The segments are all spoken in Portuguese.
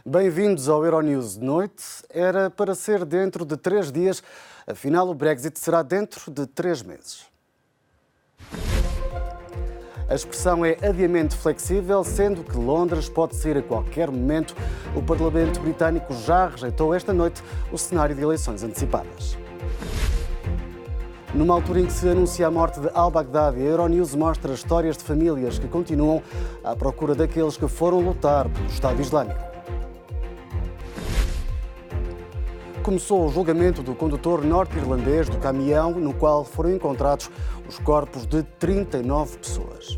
Bem-vindos ao Euronews de noite. Era para ser dentro de 3 dias, afinal o Brexit será dentro de 3 meses. A expressão é adiamento flexível, sendo que Londres pode sair a qualquer momento. O Parlamento britânico já rejeitou esta noite o cenário de eleições antecipadas. Numa altura em que se anuncia a morte de al-Baghdadi, a Euronews mostra histórias de famílias que continuam à procura daqueles que foram lutar pelo Estado Islâmico. Começou o julgamento do condutor norte-irlandês do caminhão, no qual foram encontrados os corpos de 39 pessoas.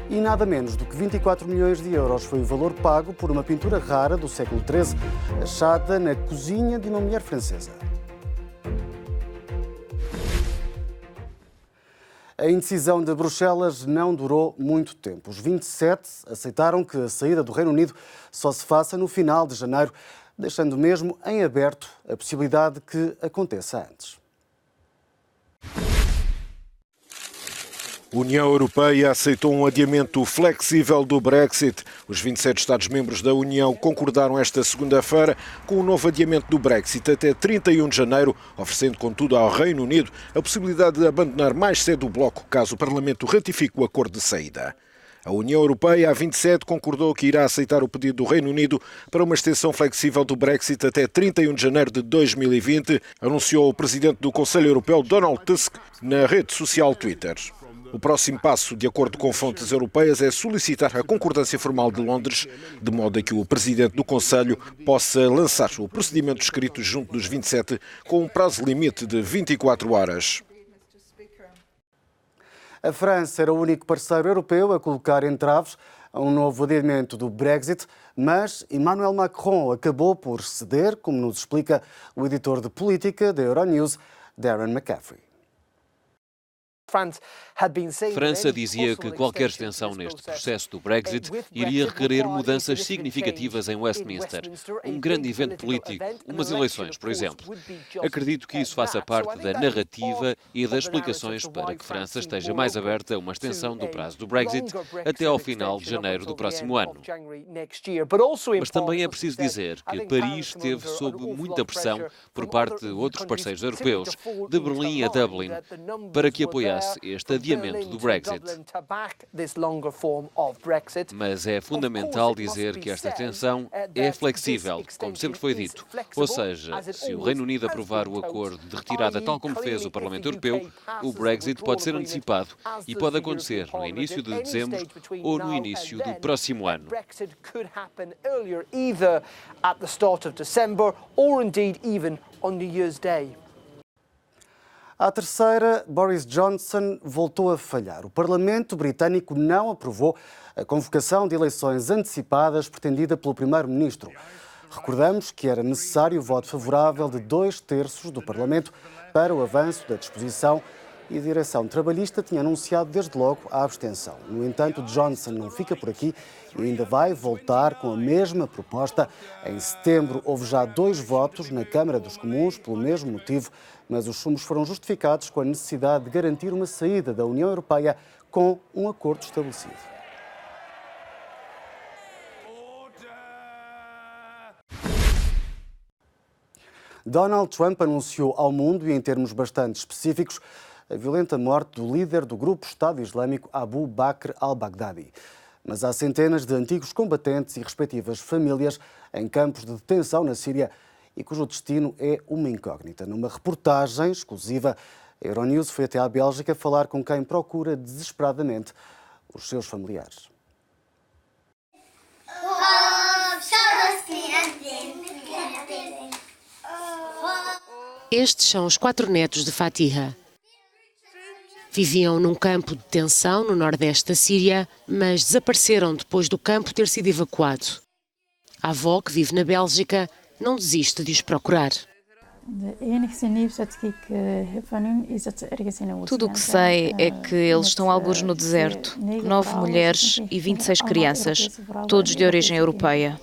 E nada menos do que 24 milhões de euros foi o valor pago por uma pintura rara do século XIII, achada na cozinha de uma mulher francesa. A indecisão de Bruxelas não durou muito tempo. Os 27 aceitaram que a saída do Reino Unido só se faça no final de janeiro, deixando mesmo em aberto a possibilidade de que aconteça antes. A União Europeia aceitou um adiamento flexível do Brexit. Os 27 Estados-membros da União concordaram esta segunda-feira com um novo adiamento do Brexit até 31 de janeiro, oferecendo, contudo, ao Reino Unido a possibilidade de abandonar mais cedo o bloco, caso o Parlamento ratifique o acordo de saída. A União Europeia, a 27, concordou que irá aceitar o pedido do Reino Unido para uma extensão flexível do Brexit até 31 de janeiro de 2020, anunciou o presidente do Conselho Europeu, Donald Tusk, na rede social Twitter. O próximo passo, de acordo com fontes europeias, é solicitar a concordância formal de Londres, de modo a que o presidente do Conselho possa lançar o procedimento escrito junto dos 27 com um prazo limite de 24 horas. A França era o único parceiro europeu a colocar entraves a um novo adiamento do Brexit, mas Emmanuel Macron acabou por ceder, como nos explica o editor de política da Euronews, Darren McCaffrey. França dizia que qualquer extensão neste processo do Brexit iria requerer mudanças significativas em Westminster, um grande evento político, umas eleições, por exemplo. Acredito que isso faça parte da narrativa e das explicações para que França esteja mais aberta a uma extensão do prazo do Brexit até ao final de janeiro do próximo ano. Mas também é preciso dizer que Paris esteve sob muita pressão por parte de outros parceiros europeus, de Berlim a Dublin, para que apoiasse este adiamento do Brexit. Mas é fundamental dizer que esta extensão é flexível, como sempre foi dito. Ou seja, se o Reino Unido aprovar o acordo de retirada tal como fez o Parlamento Europeu, o Brexit pode ser antecipado e pode acontecer no início de dezembro ou no início do próximo ano. À terceira, Boris Johnson voltou a falhar. O Parlamento britânico não aprovou a convocação de eleições antecipadas pretendida pelo Primeiro-Ministro. Recordamos que era necessário o voto favorável de 2/3 do Parlamento para o avanço da disposição e a direção trabalhista tinha anunciado desde logo a abstenção. No entanto, Johnson não fica por aqui e ainda vai voltar com a mesma proposta. Em setembro houve já 2 votos na Câmara dos Comuns pelo mesmo motivo, mas os sumos foram justificados com a necessidade de garantir uma saída da União Europeia com um acordo estabelecido. Donald Trump anunciou ao mundo, e em termos bastante específicos, a violenta morte do líder do grupo Estado Islâmico Abu Bakr al-Baghdadi. Mas há centenas de antigos combatentes e respectivas famílias em campos de detenção na Síria e cujo destino é uma incógnita. Numa reportagem exclusiva, a Euronews foi até à Bélgica falar com quem procura desesperadamente os seus familiares. Estes são os 4 netos de Fatiha. Viviam num campo de detenção no nordeste da Síria, mas desapareceram depois do campo ter sido evacuado. A avó, que vive na Bélgica, não desiste de os procurar. Tudo o que sei é que eles estão algures no deserto, 9 mulheres e 26 crianças, todos de origem europeia.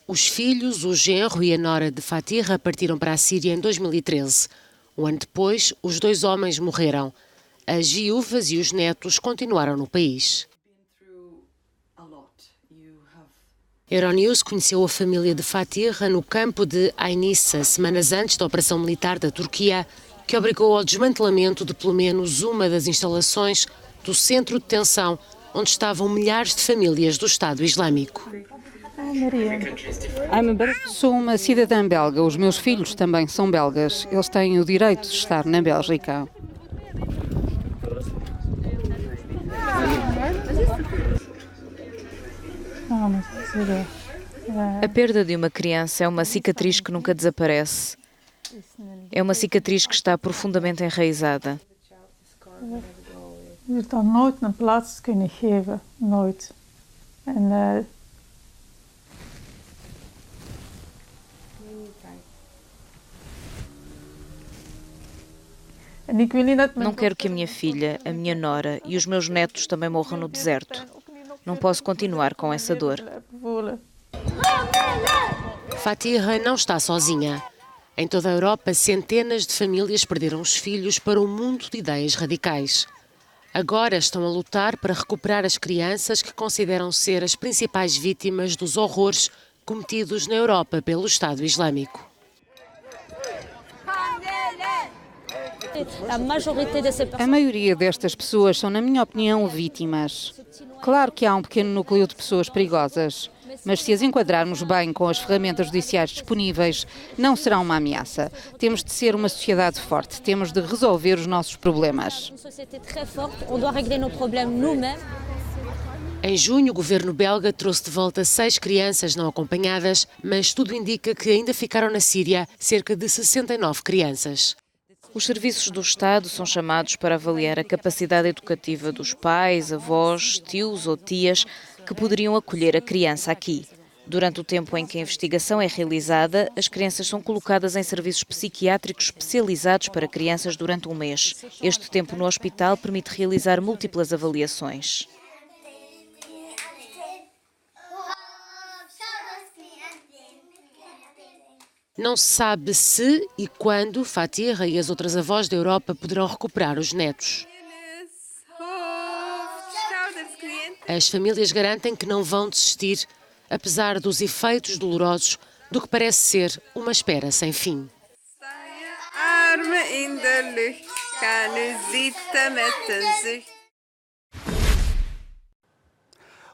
Os filhos, o genro e a nora de Fatiha partiram para a Síria em 2013. Um ano depois, os 2 homens morreram. As viúvas e os netos continuaram no país. Euronews conheceu a família de Fatiha no campo de Aynissa, semanas antes da operação militar da Turquia, que obrigou ao desmantelamento de pelo menos uma das instalações do centro de detenção, onde estavam milhares de famílias do Estado Islâmico. Sou uma cidadã belga. Os meus filhos também são belgas. Eles têm o direito de estar na Bélgica. A perda de uma criança é uma cicatriz que nunca desaparece. É uma cicatriz que está profundamente enraizada. Nooit een plaats kunnen geven, nooit. Não quero que a minha filha, a minha nora e os meus netos também morram no deserto. Não posso continuar com essa dor. Fatiha não está sozinha. Em toda a Europa, centenas de famílias perderam os filhos para um mundo de ideias radicais. Agora estão a lutar para recuperar as crianças que consideram ser as principais vítimas dos horrores cometidos na Europa pelo Estado Islâmico. A maioria destas pessoas são, na minha opinião, vítimas. Claro que há um pequeno núcleo de pessoas perigosas, mas se as enquadrarmos bem com as ferramentas judiciais disponíveis, não será uma ameaça. Temos de ser uma sociedade forte, temos de resolver os nossos problemas. Em junho, o governo belga trouxe de volta 6 crianças não acompanhadas, mas tudo indica que ainda ficaram na Síria cerca de 69 crianças. Os serviços do Estado são chamados para avaliar a capacidade educativa dos pais, avós, tios ou tias que poderiam acolher a criança aqui. Durante o tempo em que a investigação é realizada, as crianças são colocadas em serviços psiquiátricos especializados para crianças durante um mês. Este tempo no hospital permite realizar múltiplas avaliações. Não se sabe se e quando Fatiha e as outras avós da Europa poderão recuperar os netos. As famílias garantem que não vão desistir, apesar dos efeitos dolorosos do que parece ser uma espera sem fim.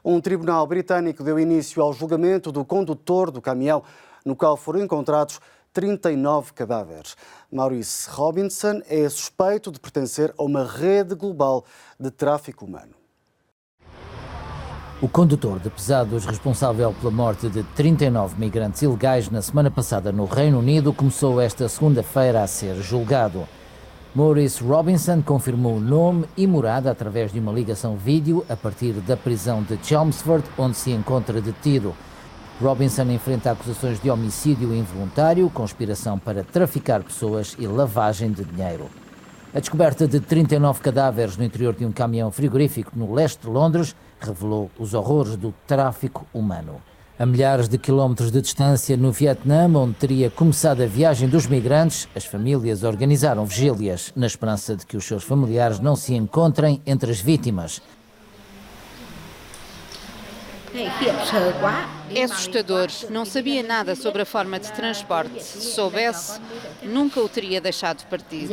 Um tribunal britânico deu início ao julgamento do condutor do caminhão no qual foram encontrados 39 cadáveres. Maurice Robinson é suspeito de pertencer a uma rede global de tráfico humano. O condutor de pesados responsável pela morte de 39 migrantes ilegais na semana passada no Reino Unido começou esta segunda-feira a ser julgado. Maurice Robinson confirmou o nome e morada através de uma ligação vídeo a partir da prisão de Chelmsford, onde se encontra detido. Robinson enfrenta acusações de homicídio involuntário, conspiração para traficar pessoas e lavagem de dinheiro. A descoberta de 39 cadáveres no interior de um caminhão frigorífico no leste de Londres revelou os horrores do tráfico humano. A milhares de quilómetros de distância, no Vietnã, onde teria começado a viagem dos migrantes, as famílias organizaram vigílias, na esperança de que os seus familiares não se encontrem entre as vítimas. É assustador. Não sabia nada sobre a forma de transporte. Se soubesse, nunca o teria deixado partir.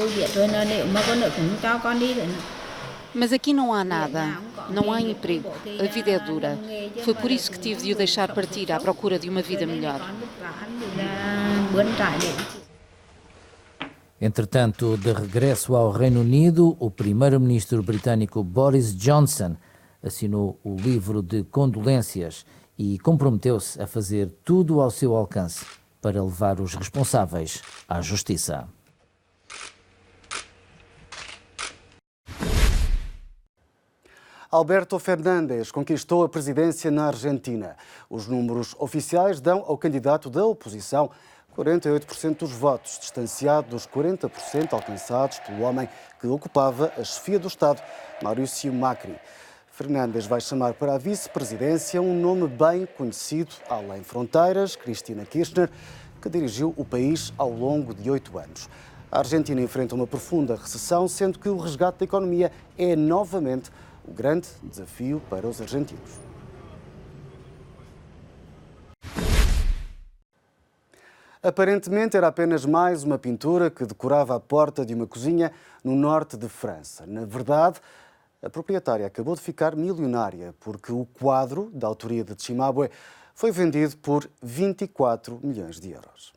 Mas aqui não há nada. Não há emprego. A vida é dura. Foi por isso que tive de o deixar partir à procura de uma vida melhor. Entretanto, de regresso ao Reino Unido, o primeiro-ministro britânico Boris Johnson assinou o livro de condolências e comprometeu-se a fazer tudo ao seu alcance para levar os responsáveis à justiça. Alberto Fernández conquistou a presidência na Argentina. Os números oficiais dão ao candidato da oposição 48% dos votos, distanciado dos 40% alcançados pelo homem que ocupava a chefia do Estado, Mauricio Macri. Fernández vai chamar para a vice-presidência um nome bem conhecido além fronteiras, Cristina Kirchner, que dirigiu o país ao longo de 8 anos. A Argentina enfrenta uma profunda recessão, sendo que o resgate da economia é novamente o grande desafio para os argentinos. Aparentemente era apenas mais uma pintura que decorava a porta de uma cozinha no norte de França. Na verdade, a proprietária acabou de ficar milionária porque o quadro, da autoria de Cimabue, foi vendido por 24 milhões de euros.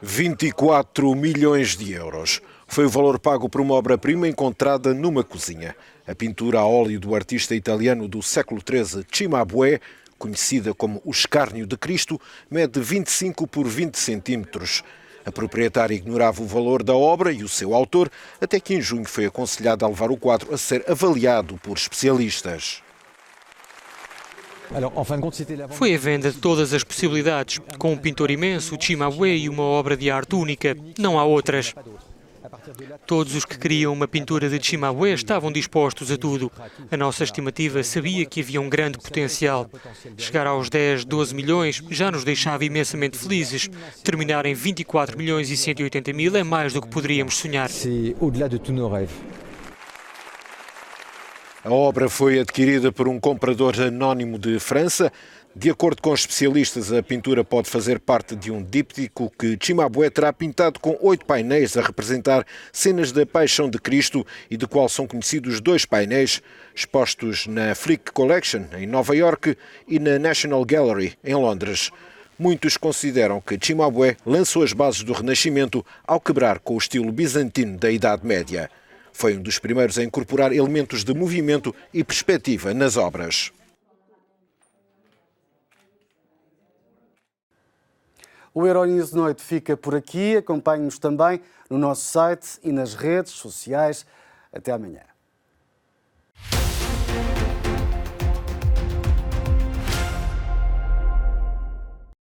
24 milhões de euros. Foi o valor pago por uma obra-prima encontrada numa cozinha. A pintura a óleo do artista italiano do século XIII, Cimabue, conhecida como o Escárnio de Cristo, mede 25 por 20 centímetros. A proprietária ignorava o valor da obra e o seu autor, até que em junho foi aconselhada a levar o quadro a ser avaliado por especialistas. Foi a venda de todas as possibilidades, com um pintor imenso, o Cimabue, e uma obra de arte única. Não há outras. Todos os que queriam uma pintura de Cimabue estavam dispostos a tudo. A nossa estimativa sabia que havia um grande potencial. Chegar aos 10, 12 milhões já nos deixava imensamente felizes. Terminar em 24 milhões e 180 mil é mais do que poderíamos sonhar. A obra foi adquirida por um comprador anónimo de França. De acordo com especialistas, a pintura pode fazer parte de um díptico que Cimabue terá pintado com 8 painéis a representar cenas da Paixão de Cristo e de qual são conhecidos 2 painéis expostos na Frick Collection, em Nova Iorque, e na National Gallery, em Londres. Muitos consideram que Cimabue lançou as bases do Renascimento ao quebrar com o estilo bizantino da Idade Média. Foi um dos primeiros a incorporar elementos de movimento e perspectiva nas obras. O Euronews de Noite fica por aqui. Acompanhe-nos também no nosso site e nas redes sociais. Até amanhã.